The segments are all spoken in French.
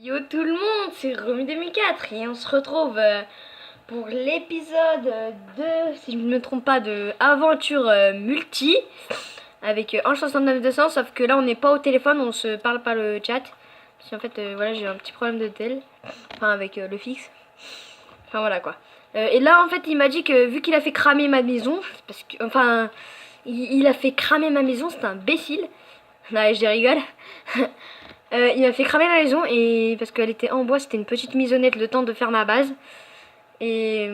Yo tout le monde, c'est Romy 2004 et on se retrouve pour l'épisode 2, si je ne me trompe pas, de Aventure Multi avec Ange 69 200, sauf que là on n'est pas au téléphone, on se parle par le chat. Parce qu'en fait, voilà, j'ai un petit problème de tel, enfin avec le fixe. Enfin voilà quoi. Et là en fait, il m'a dit que vu qu'il a fait cramer ma maison, parce que, enfin, il a fait cramer ma maison, c'est un imbécile. Non, je rigole. Il m'a fait cramer la maison et parce qu'elle était en bois, c'était une petite maisonnette, le temps de faire ma base. Et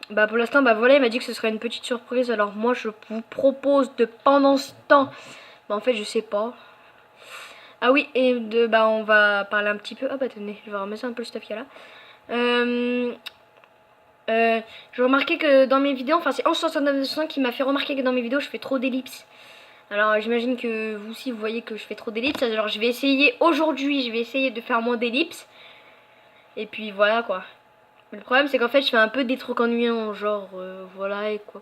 bah pour l'instant, bah voilà, il m'a dit que ce serait une petite surprise. Alors moi, je vous propose de pendant ce temps, bah en fait, je sais pas. Ah oui, et bah on va parler un petit peu. Ah bah tenez, je vais remettre un peu le stuff qu'il y a là. J'ai remarqué que dans mes vidéos, enfin c'est Ange 69 qui m'a fait remarquer que dans mes vidéos, je fais trop d'ellipses. Alors j'imagine que vous aussi vous voyez que je fais trop d'ellipses. Alors je vais essayer aujourd'hui, je vais essayer de faire moins d'ellipses. Et puis voilà quoi. Mais le problème c'est qu'en fait je fais un peu des trucs ennuyants, genre voilà et quoi.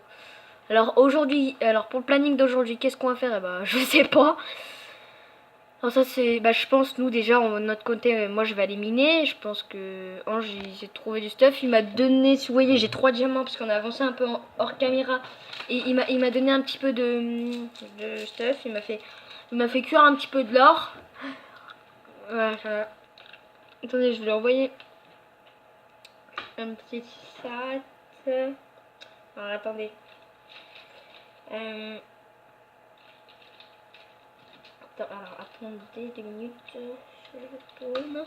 Alors aujourd'hui, alors pour le planning d'aujourd'hui, qu'est-ce qu'on va faire? Eh bah je sais pas. Alors ça c'est, bah je pense nous déjà de notre côté, moi je vais aller miner. Je pense que Ange j'ai trouvé du stuff. Il m'a donné, si vous voyez j'ai 3 diamants parce qu'on a avancé un peu hors caméra. Et il m'a donné un petit peu de stuff. Il m'a fait cuire un petit peu de l'or. Voilà, voilà. Attendez, je vais lui envoyer un petit chat. Alors attendez. Alors attendez 2 minutes. Je retourne.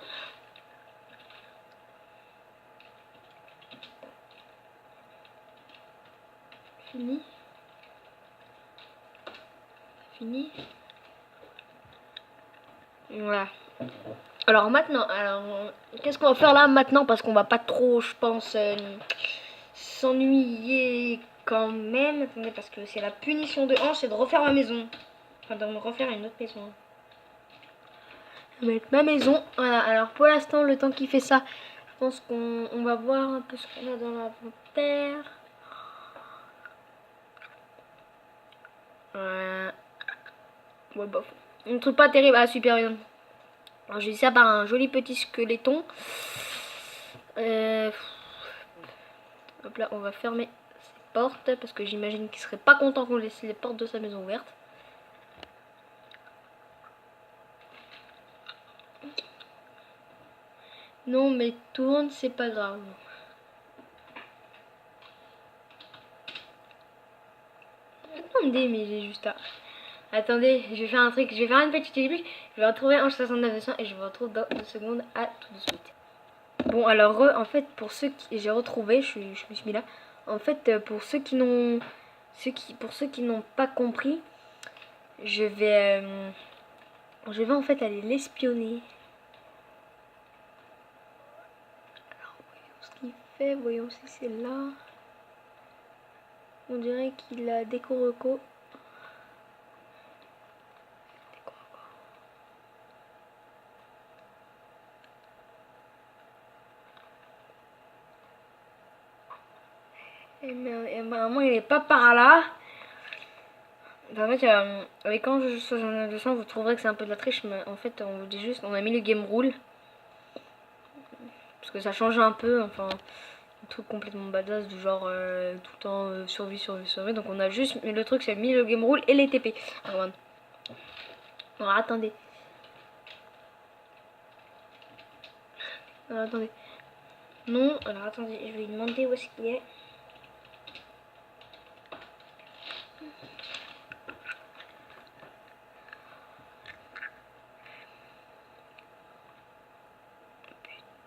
Fini. Fini. Voilà. Alors maintenant, qu'est-ce qu'on va faire là maintenant? Parce qu'on va pas trop, je pense, s'ennuyer quand même. Attendez, parce que c'est la punition de Ange, c'est de refaire ma maison. Enfin, de me refaire une autre maison. Je vais mettre ma maison. Voilà, alors pour l'instant, le temps qu'il fait ça, je pense qu'on va voir un peu ce qu'on a dans l'inventaire. Voilà. Ouais, bof. Un truc pas terrible. Ah, super bien. Alors, j'ai dit ça par un joli petit squeletton. Hop là, on va fermer ses portes parce que j'imagine qu'il serait pas content qu'on laisse les portes de sa maison ouvertes. Non, mais tourne, c'est pas grave. Attendez, mais j'ai juste à... Attendez, je vais faire un truc, je vais faire une petite épique. Je vais retrouver Ange 69 200 et je vous retrouve dans 2 secondes. À tout de suite. Bon, alors, en fait, pour ceux qui... J'ai retrouvé, je me suis mis là. En fait, pour ceux qui n'ont... Pour ceux qui n'ont pas compris, je vais en fait aller l'espionner. Alors, voyons ce qu'il fait, voyons si c'est là. On dirait qu'il a Déco-Reco. Et apparemment il est pas par là. En fait, avec Ange 69 200, vous trouverez que c'est un peu de la triche, mais en fait, on vous dit juste, on a mis le game rule. Parce que ça change un peu, enfin, un truc complètement badass, du genre tout le temps survie, survie, survie. Donc on a juste, mais le truc c'est mis le game rule et les TP. Alors attendez. Alors attendez. Non, alors attendez, je vais lui demander où est-ce qu'il est.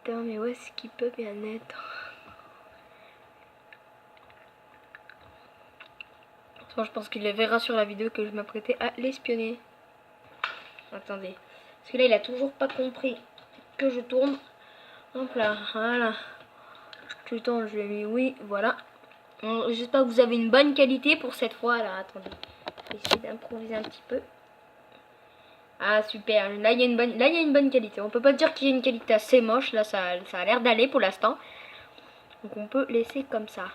Putain, mais où est-ce qu'il peut bien être? Je pense qu'il le verra sur la vidéo que je m'apprêtais à l'espionner. Attendez. Parce que là, il a toujours pas compris que je tourne. Hop là, voilà. Tout le temps, je lui ai mis oui, voilà. J'espère que vous avez une bonne qualité pour cette fois. Alors, attendez. Je vais essayer d'improviser un petit peu. Ah, super. Là, il y a une bonne qualité. On peut pas dire qu'il y a une qualité assez moche. Là, ça a l'air d'aller pour l'instant. Donc, on peut laisser comme ça.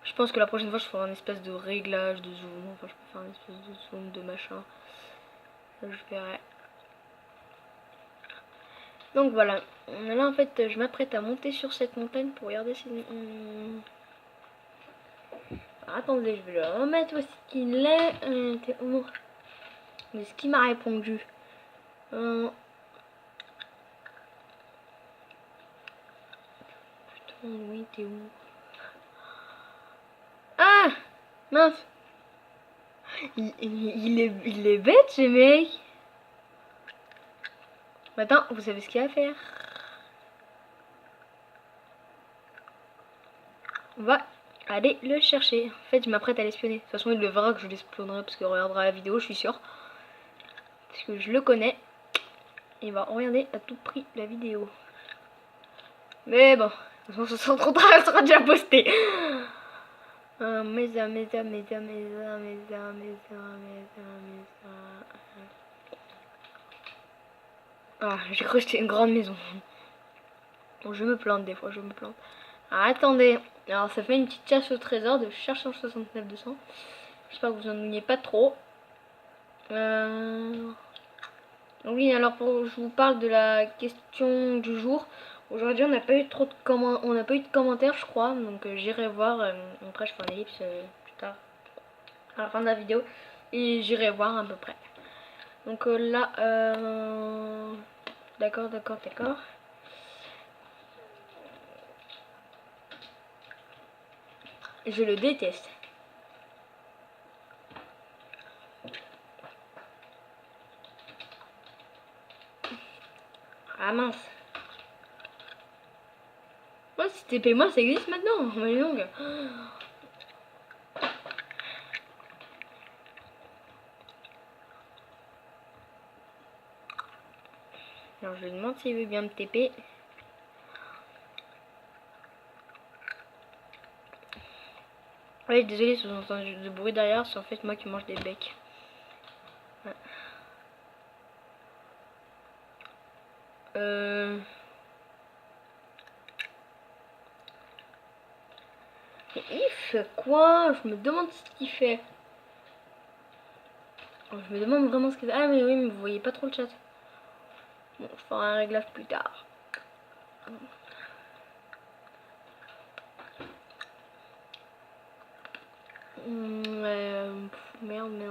Je pense que la prochaine fois, je ferai un espèce de réglage de zoom. Enfin, je peux faire une espèce de zoom de machin. Là, je verrai. Donc voilà. Là en fait je m'apprête à monter sur cette montagne pour regarder si... Attendez, je vais le remettre où est-ce qu'il est. T'es où? Est-ce qu'il m'a répondu? Putain, oui, t'es où? Ah, mince. Il est bête ce mec. Attends, vous savez ce qu'il va faire? On va aller le chercher. En fait, je m'apprête à l'espionner. De toute façon, il le verra que je l'espionnerai parce qu'il regardera la vidéo, je suis sûre. Parce que je le connais. Il va regarder à tout prix la vidéo. Mais bon, de toute façon, ce sera trop tard, elle sera déjà postée. Ah, j'ai cru que c'était une grande maison. Bon, je me plante des fois, je me plante. Alors, attendez, alors ça fait une petite chasse au trésor de cherche 169 200. J'espère que vous en ennuyez pas trop. Oui, alors je vous parle de la question du jour. Aujourd'hui, on n'a pas eu trop de commentaires, je crois. Donc j'irai voir. Après, je ferai un ellipse plus tard, à la fin de la vidéo, et j'irai voir à peu près. Donc là, d'accord. Je le déteste. Ah mince. Moi, si TP moi, ça existe maintenant. Mais longue. Alors je lui demande s'il veut bien me TP. Ouais, désolé si vous entendez du bruit derrière, c'est en fait moi qui mange des becs. Ouais. Mais il fait quoi? Je me demande ce qu'il fait. Je me demande vraiment ce qu'il fait. Ah mais oui, mais vous voyez pas trop le chat. Bon, je ferai un réglage plus tard. Merde.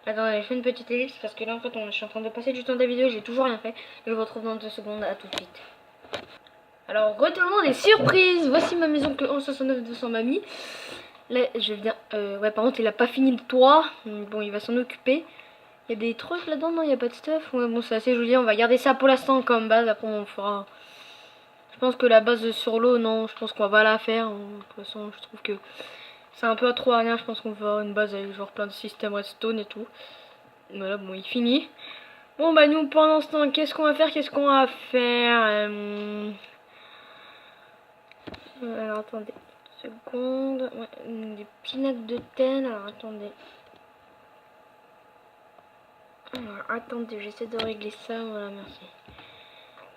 Attendez, je fais une petite ellipse parce que là en fait je suis en train de passer du temps de la vidéo, j'ai toujours rien fait. Je vous retrouve dans 2 secondes, à tout de suite. Alors retournons des surprises. Voici ma maison que 169 200 m'a mis. Là je viens, ouais par contre il a pas fini le toit. Bon il va s'en occuper. Il y a des trucs là-dedans, non il n'y a pas de stuff. Ouais bon c'est assez joli, on va garder ça pour l'instant comme base, après on fera... Je pense que la base sur l'eau, non, je pense qu'on va pas la faire. De toute façon je trouve que c'est un peu à trop à rien, je pense qu'on va avoir une base avec genre plein de systèmes redstone et tout. Voilà, bon il finit. Bon bah nous pour l'instant qu'est-ce qu'on va faire, alors attendez, une seconde, ouais, des pinacs de thym, alors attendez. Alors attendez, j'essaie de régler ça, voilà merci.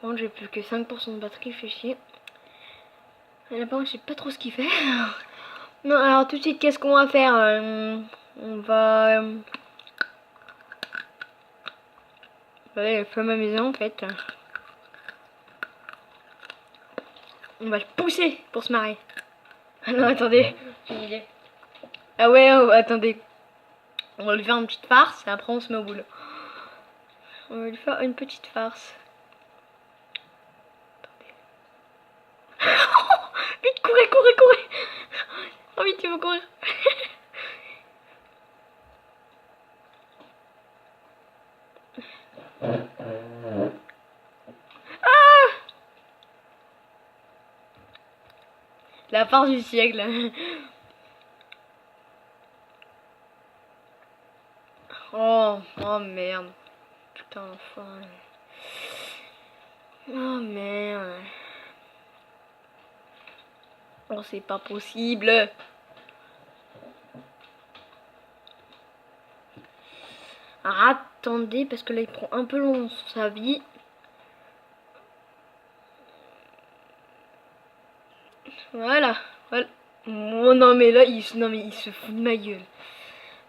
Bon j'ai plus que 5% de batterie, fait chier. Et là par contre je sais pas trop ce qu'il fait. Non alors tout de suite qu'est-ce qu'on va faire, on va... Ouais, faire ma maison en fait. On va le pousser pour se marrer. Ah non attendez, j'ai une idée. Ah ouais, oh, attendez. On va lui faire une petite farce et après on se met au boulot. On va lui faire une petite farce. Vite, courez. Oh vite, il faut courir. Ah, la farce du siècle. Oh merde. Putain, enfin. Oh merde. Oh, c'est pas possible. Attendez, parce que là il prend un peu long sa vie. Voilà. Oh non mais là, non mais il se fout de ma gueule.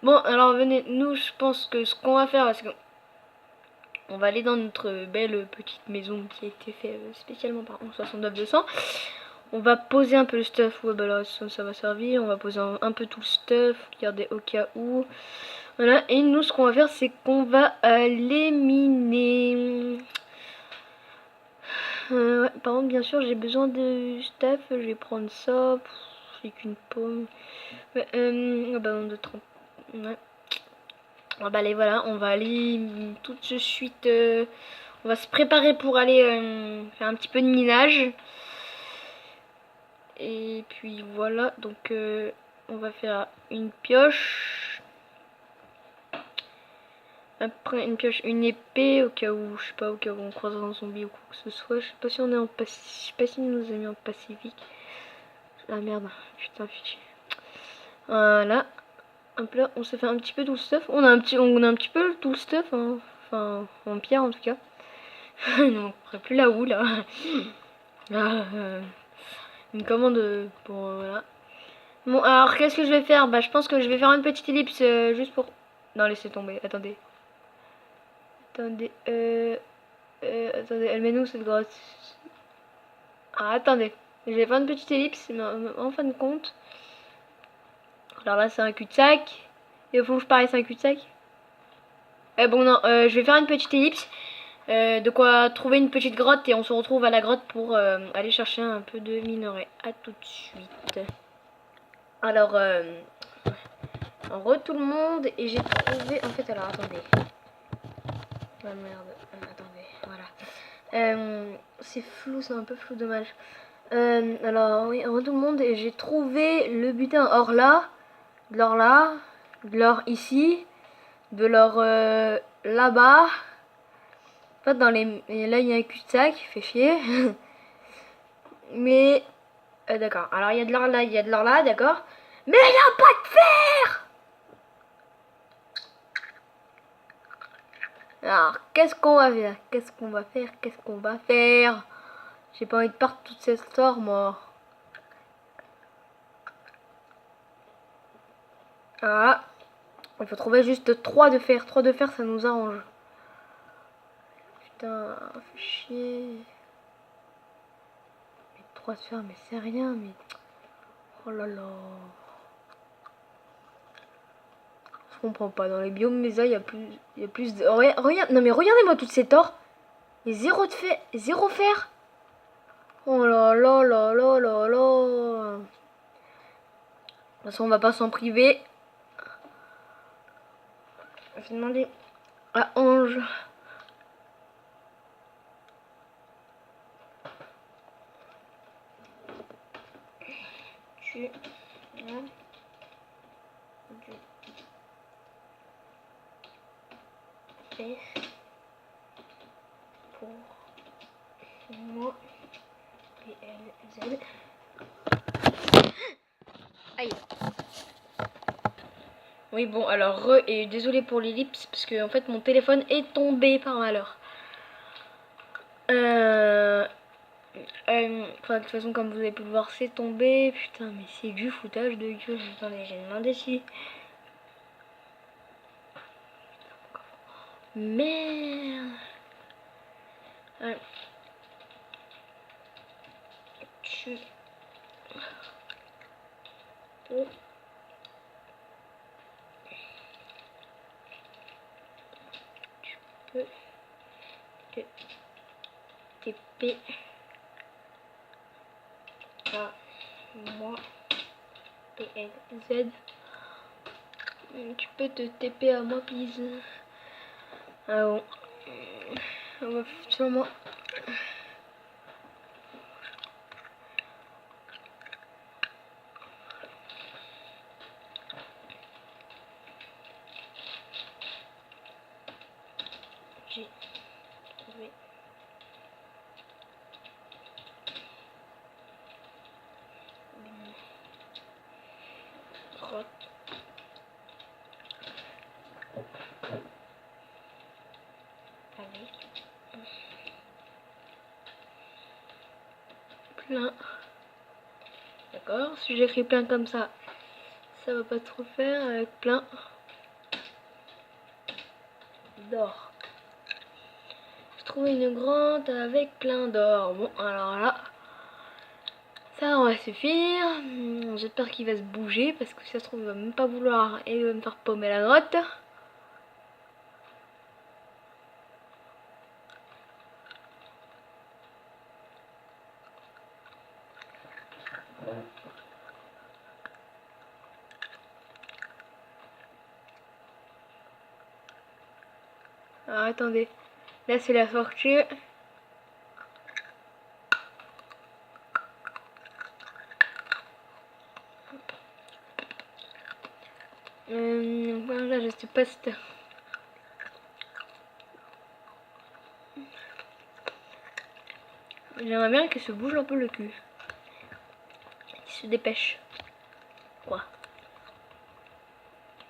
Bon, alors venez, nous je pense que ce qu'on va faire, parce que on va aller dans notre belle petite maison qui a été faite spécialement par 69-200. On va poser un peu le stuff, ouais bah là ça va servir. On va poser un peu tout le stuff, regardez au cas où. Voilà, et nous ce qu'on va faire c'est qu'on va aller miner. Ouais, par contre bien sûr j'ai besoin de stuff, je vais prendre ça. J'ai qu'une pomme. Ouais, un ballon de 30. Ouais. Ah bah allez voilà, on va aller tout de suite. On va se préparer pour aller faire un petit peu de minage. Et puis voilà, donc on va faire une pioche. Après une pioche, une épée au cas où, je sais pas, au cas où on croise un zombie ou quoi que ce soit. Je sais pas si on est en Pacifique, je sais pas si nous a mis en Pacifique. Ah merde, putain fichier. Voilà. Hop là, on s'est fait un petit peu tout le stuff. On a un petit peu tout le stuff, hein. Enfin en pierre en tout cas. Non, on ferait plus la houe là. Ah, une commande pour voilà. Bon alors qu'est-ce que je vais faire? Bah je pense que je vais faire une petite ellipse juste pour. Non laissez tomber, attendez. Attendez, attendez, elle mène où cette grotte? Ah attendez, je vais faire une petite ellipse, mais en fin de compte. Alors là c'est un cul-de-sac. Et au fond je parie c'est un cul-de-sac. Bon non, je vais faire une petite ellipse. De quoi trouver une petite grotte et on se retrouve à la grotte pour aller chercher un peu de minerai. A tout de suite. Alors, en re tout le monde et j'ai trouvé... En fait, alors attendez. Ah merde, attendez, voilà. C'est flou, c'est un peu flou, dommage. Alors oui, en re tout le monde et j'ai trouvé le butin. Or là, de l'or là, de l'or ici, de l'or là-bas. En fait, dans les... Et là, il y a un cul-de-sac, fait chier. Mais... d'accord. Alors, il y a de l'or là, il y a de l'or là, d'accord. Mais il n'y a pas de fer. Alors, qu'est-ce qu'on va faire? Qu'est-ce qu'on va faire? Qu'est-ce qu'on va faire? J'ai pas envie de perdre toute cette or, moi. Ah. Il faut trouver juste 3 de fer. 3 de fer, ça nous arrange. Putain, fait chier. Mais 3 de fer, mais c'est rien, mais... Oh là là. Je comprends pas. Dans les biomes Mesa, il y a plus de... Regarde, non mais regardez-moi toute cette or. Et zéro de fer. Zéro fer. Oh là là là là là là. De toute façon, on va pas s'en priver. Je vais demander à Ange. Tu as du fer pour moi PLZ. Aïe. Oui bon alors et désolé pour l'ellipse parce que en fait mon téléphone est tombé par malheur. Enfin, de toute façon comme vous avez pu le voir c'est tombé. Putain mais c'est du foutage de gueule. Attendez j'ai demandé si. Merde. Ouais. Tu peux te TP à moi PLZ. Tu peux te TP à moi please. Ah bon. On va sûrement. J'ai trouvé une grotte avec plein. D'accord. Si j'écris plein comme ça va pas trop faire avec plein d'or. Je trouve une grotte avec plein d'or. Bon, alors là, ça on va suffire. J'espère qu'il va se bouger parce que si ça se trouve il va même pas vouloir et il va me faire paumer la grotte. Alors attendez, là c'est la sortie. Voilà, je sais pas si j'aimerais bien qu'il se bouge un peu le cul. Qu'il se dépêche. Quoi.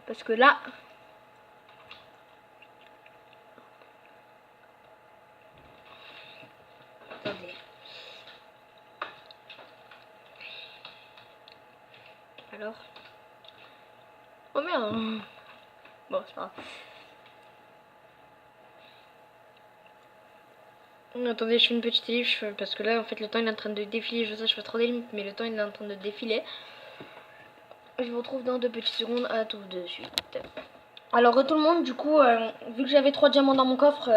Parce que là... Attendez. Alors... Oh merde. Bon, c'est pas grave. Attendez, je fais une petite ellipse parce que là en fait le temps il est en train de défiler. Je sais, je fais trop d'ellipses, mais le temps il est en train de défiler. Je vous retrouve dans 2 petites secondes. À tout de suite. Alors tout le monde, du coup, vu que j'avais 3 diamants dans mon coffre,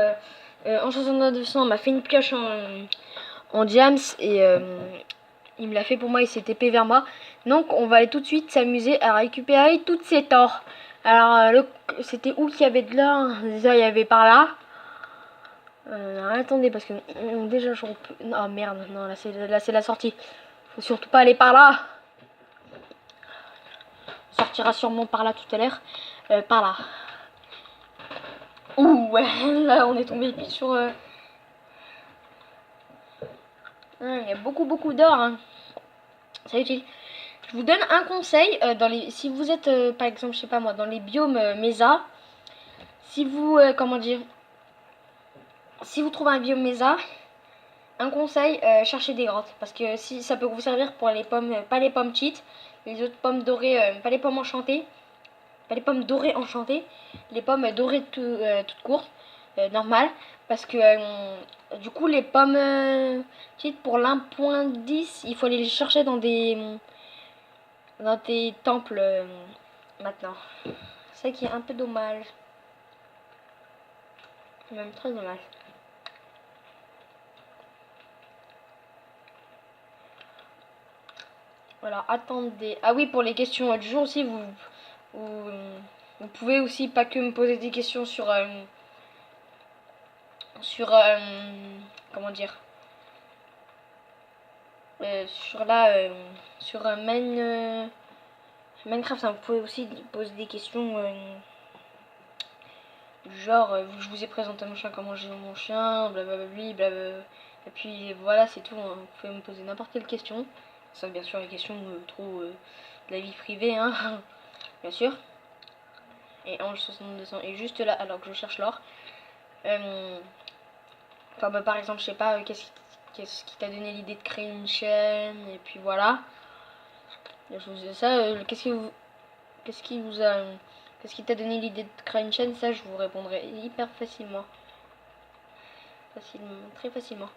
en 69 m'a fait une pioche en diams et il me l'a fait pour moi, il s'est TP vers moi. Donc on va aller tout de suite s'amuser à récupérer toutes ces torts. Alors c'était où qu'il y avait de l'or? Déjà il y avait par là. Attendez parce que déjà je peux... Oh merde, non là c'est la sortie. Faut surtout pas aller par là. On sortira sûrement par là tout à l'heure. Par là. Ouh ouais, là on est tombé sur... il y a beaucoup d'or. Hein. C'est utile. Je vous donne un conseil. Si vous êtes par exemple, je sais pas moi, dans les biomes Mesa. Si vous... comment dire... Si vous trouvez un biome Mesa, un conseil, cherchez des grottes. Parce que si ça peut vous servir pour les pommes, pas les pommes cheat, les autres pommes dorées, pas les pommes enchantées, pas les pommes dorées enchantées, les pommes dorées toutes courtes, normales. Parce que du coup les pommes cheat pour l'1.10, il faut aller les chercher dans des temples maintenant. C'est ça qui est un peu dommage. Même très dommage. Voilà, attendez. Ah oui, pour les questions du jour aussi, vous pouvez aussi pas que me poser des questions sur comment dire, sur Minecraft. Hein, vous pouvez aussi poser des questions du genre, je vous ai présenté mon chien, comment j'ai mon chien, blablabla, blablabla. Et puis voilà, c'est tout. Hein. Vous pouvez me poser n'importe quelle question. Ça, bien sûr, les questions trop de la vie privée, hein, bien sûr. Et Ange 6200 est juste là alors que je cherche l'or. Enfin, par exemple, je sais pas, qu'est-ce qui t'a donné l'idée de créer une chaîne, et puis voilà. Ça, qu'est-ce qui t'a donné l'idée de créer une chaîne? Ça, je vous répondrai hyper facilement. Très facilement.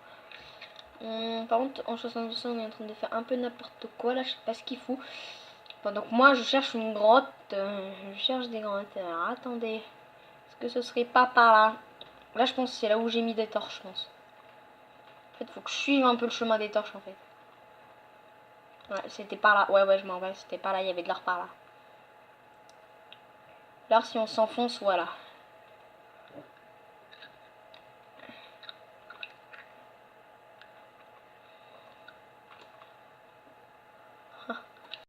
Par contre, en 6200, on est en train de faire un peu n'importe quoi là, je sais pas ce qu'il fout. Pendant que moi, je cherche une grotte, je cherche des grottes. Alors, attendez, est-ce que ce serait pas par là? Là, je pense que c'est là où j'ai mis des torches, je pense. En fait, faut que je suive un peu le chemin des torches, en fait. Ouais, c'était par là. Ouais, je m'en vais. C'était par là, il y avait de l'or par là. Là, si on s'enfonce, voilà.